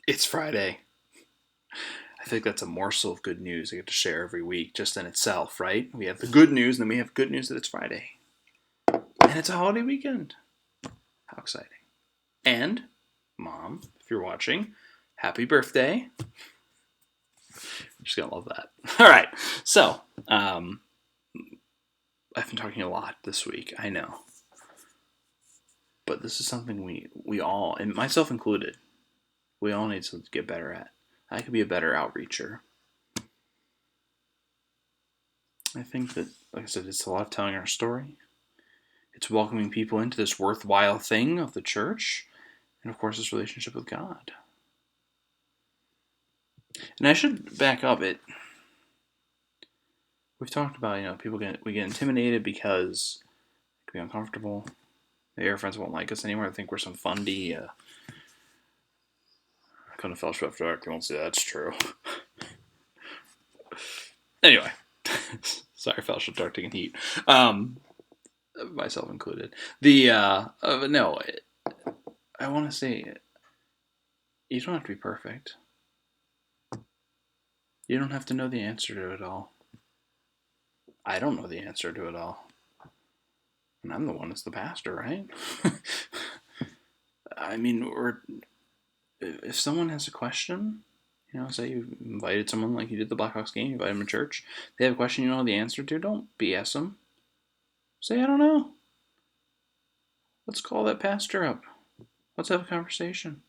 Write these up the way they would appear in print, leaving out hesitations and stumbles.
It's Friday. I think that's a morsel of good news I get to share every week just in itself, right? We have the good news, and then we have good news that it's Friday. And it's a holiday weekend. How exciting. And, Mom, if you're watching, happy birthday. You're just going to love that. All right. So, I've been talking a lot this week, I know. But this is something we all, and myself included, we all need to get better at. I could be a better outreacher. I think that, like I said, it's a lot of telling our story. It's welcoming people into this worthwhile thing of the church, and of course, this relationship with God. And I should back up it. We've talked about, we get intimidated because it can be uncomfortable. Maybe our friends won't like us anymore. I think we're some fundy. I couldn't have fellowship after dark. They won't say that's true. Anyway, sorry, fellowship dark taking heat. Myself included. No, I want to say you don't have to be perfect. You don't have to know the answer to it all. I don't know the answer to it all. And I'm the one that's the pastor, right? I mean, or if someone has a question, say you invited someone like you did the Blackhawks game, you invited them to church, they have a question you don't know the answer to, don't BS them. Say, I don't know. Let's call that pastor up. Let's have a conversation.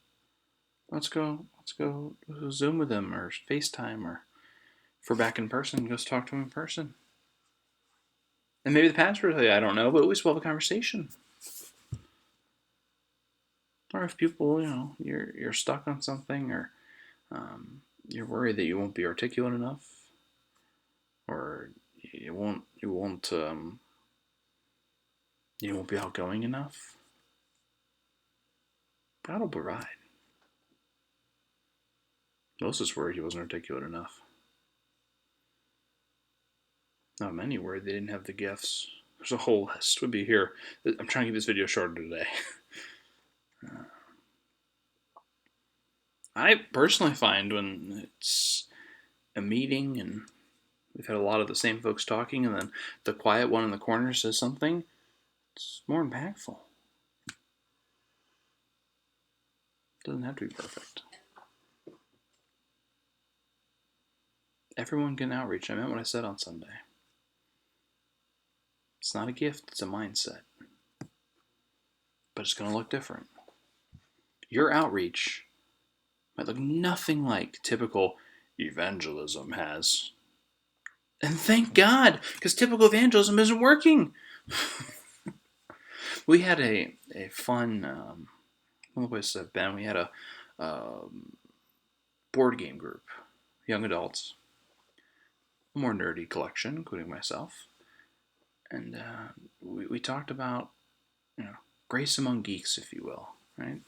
Let's go Zoom with him or FaceTime, or if we're back in person, go talk to him in person. And maybe the pastor will tell you, I don't know, but at least we'll have a conversation. Or if people, you're stuck on something, or you're worried that you won't be articulate enough, or you won't be outgoing enough, God will provide. Moses worried he wasn't articulate enough. Not many worried they didn't have the gifts. There's a whole list. Would be here. I'm trying to keep this video shorter today. I personally find when it's a meeting and we've had a lot of the same folks talking, and then the quiet one in the corner says something, it's more impactful. It doesn't have to be perfect. Everyone can outreach. I meant what I said on Sunday. It's not a gift, it's a mindset. But it's going to look different. Your outreach might look nothing like typical evangelism has. And thank God, because typical evangelism isn't working. We had a fun, one of the places I've been, we had a board game group, young adults, a more nerdy collection, including myself. And we talked about, grace among geeks, if you will, right?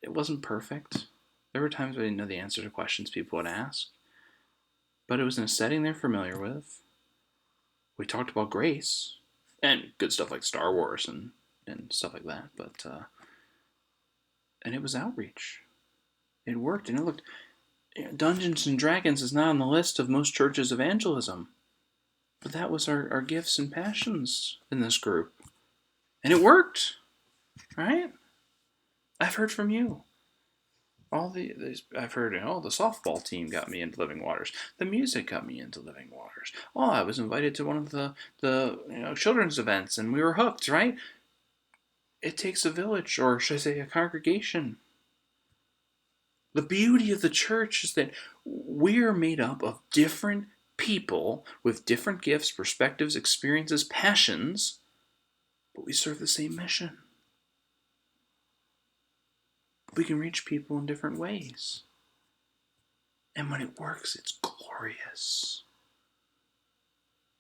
It wasn't perfect. There were times I didn't know the answer to questions people would ask, but it was in a setting they're familiar with. We talked about grace and good stuff like Star Wars and stuff like that, but and it was outreach. It worked, and it looked. Dungeons and Dragons is not on the list of most churches' evangelism, but that was our gifts and passions in this group, and it worked, right? I've heard from you. I've heard, the softball team got me into Living Waters. The music got me into Living Waters. Oh, I was invited to one of the children's events, and we were hooked, right? It takes a village, or should I say a congregation. The beauty of the church is that we're made up of different people with different gifts, perspectives, experiences, passions, but we serve the same mission. We can reach people in different ways. And when it works, it's glorious.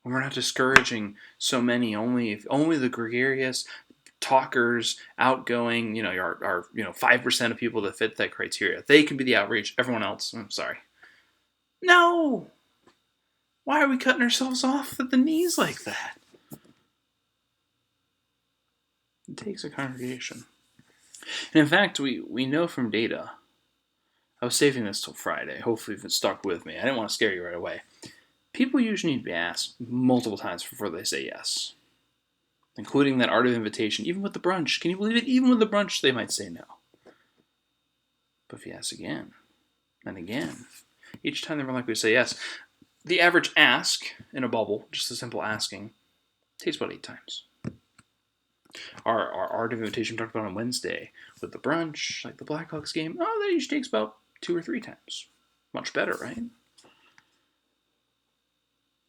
And we're not discouraging so many, only the gregarious, talkers, outgoing, our 5% of people that fit that criteria. They can be the outreach. Everyone else, I'm sorry. No! Why are we cutting ourselves off at the knees like that? It takes a congregation. And in fact, we know from data I was saving this till Friday. Hopefully you've stuck with me. I didn't want to scare you right away. People usually need to be asked multiple times before they say yes, including that art of invitation. Even with the brunch, can you believe it? Even with the brunch, they might say no. But if you ask again and again, each time they're more likely to say yes. The average ask in a bubble, just a simple asking, takes about 8 times. Our art of invitation talked about on Wednesday with the brunch, like the Blackhawks game, that usually takes about 2 or 3 times. Much better, right?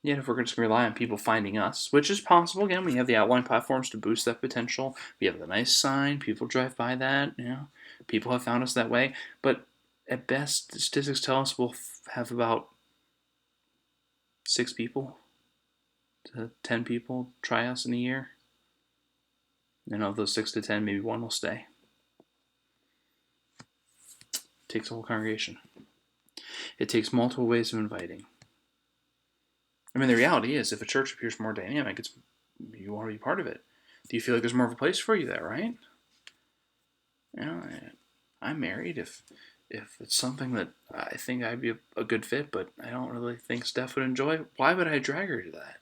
Yet if we're just going to rely on people finding us, which is possible, again, we have the outline platforms to boost that potential. We have the nice sign. People drive by that. People have found us that way. But at best, the statistics tell us we'll have about 6 people to 10 people try us in a year. And of those 6 to 10, maybe 1 will stay. It takes a whole congregation. It takes multiple ways of inviting. I mean, the reality is, if a church appears more dynamic, you want to be part of it. Do you feel like there's more of a place for you there, right? I'm married. If it's something that I think I'd be a good fit, but I don't really think Steph would enjoy, why would I drag her to that?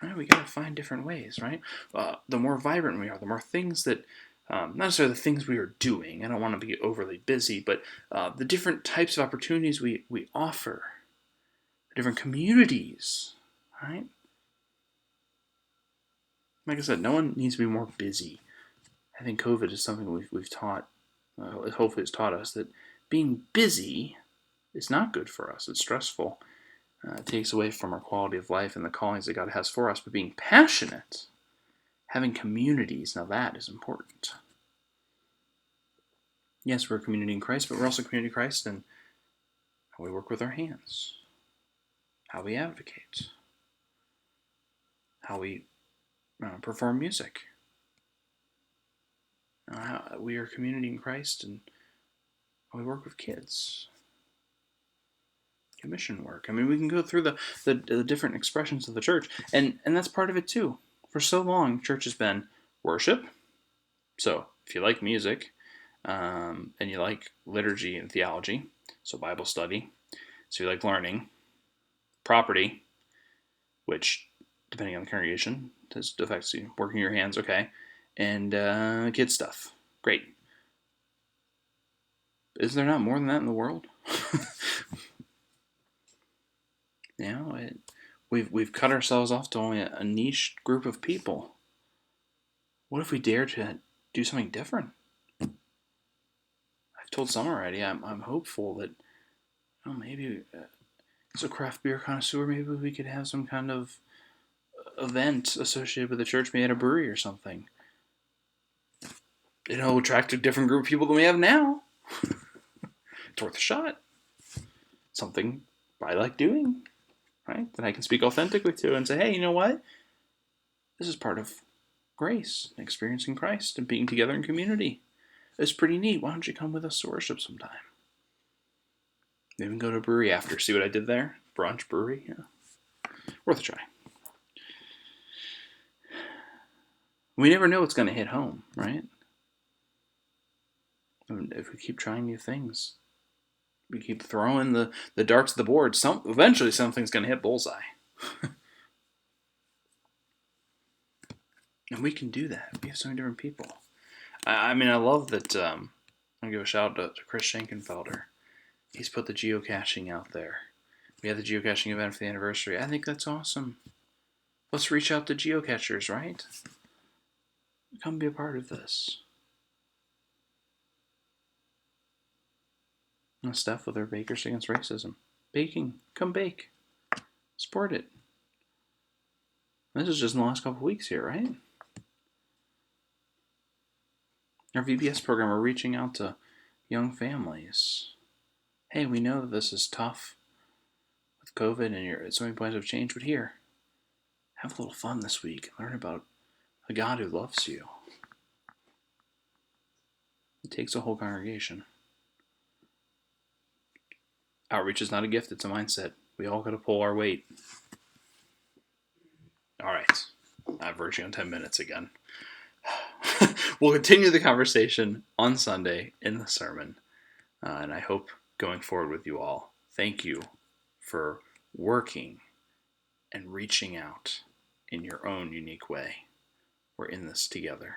Right? We got to find different ways, right? The more vibrant we are, the more things that, not necessarily the things we are doing. I don't want to be overly busy, but the different types of opportunities we offer, the different communities, right? Like I said, no one needs to be more busy. I think COVID is something we've taught, hopefully it's taught us, that being busy is not good for us. It's stressful. It takes away from our quality of life and the callings that God has for us. But being passionate, having communities, now that is important. Yes, we're a community in Christ, but we're also a community in Christ in how we work with our hands, how we advocate, how we perform music. We are a community in Christ and how we work with kids. Commission work. I mean, we can go through the different expressions of the church, and that's part of it too. For so long, church has been worship. So if you like music, and you like liturgy and theology, so Bible study, so you like learning, property, which depending on the congregation affects you, working your hands, okay, and kids stuff, great. Is there not more than that in the world? We've cut ourselves off to only a niche group of people. What if we dare to do something different? I've told some already. I'm hopeful that maybe as a craft beer connoisseur, maybe we could have some kind of event associated with the church, maybe at a brewery or something. It'll attract a different group of people than we have now. It's worth a shot. Something I like doing. Right? That I can speak authentically to and say, hey, you know what? This is part of grace, experiencing Christ, and being together in community. It's pretty neat. Why don't you come with us to worship sometime? Maybe we can go to a brewery after. See what I did there? Brunch, brewery? Yeah. Worth a try. We never know what's going to hit home, right? And if we keep trying new things, we keep throwing the darts at the board, eventually something's going to hit bullseye. And we can do that. We have so many different people. I love that. I'll give a shout out to Chris Schenkenfelder. He's put the geocaching out there. We had the geocaching event for the anniversary. I think that's awesome. Let's reach out to geocachers, right? Come be a part of this. And Steph with her Bakers Against Racism. Baking. Come bake. Support it. This is just in the last couple of weeks here, right? Our VBS program, we're reaching out to young families. Hey, we know that this is tough with COVID and so many plans have changed, but here, have a little fun this week. Learn about a God who loves you. It takes a whole congregation. Outreach is not a gift, it's a mindset. We all got to pull our weight. All right. I'm verging on 10 minutes again. We'll continue the conversation on Sunday in the sermon. And I hope going forward with you all, thank you for working and reaching out in your own unique way. We're in this together.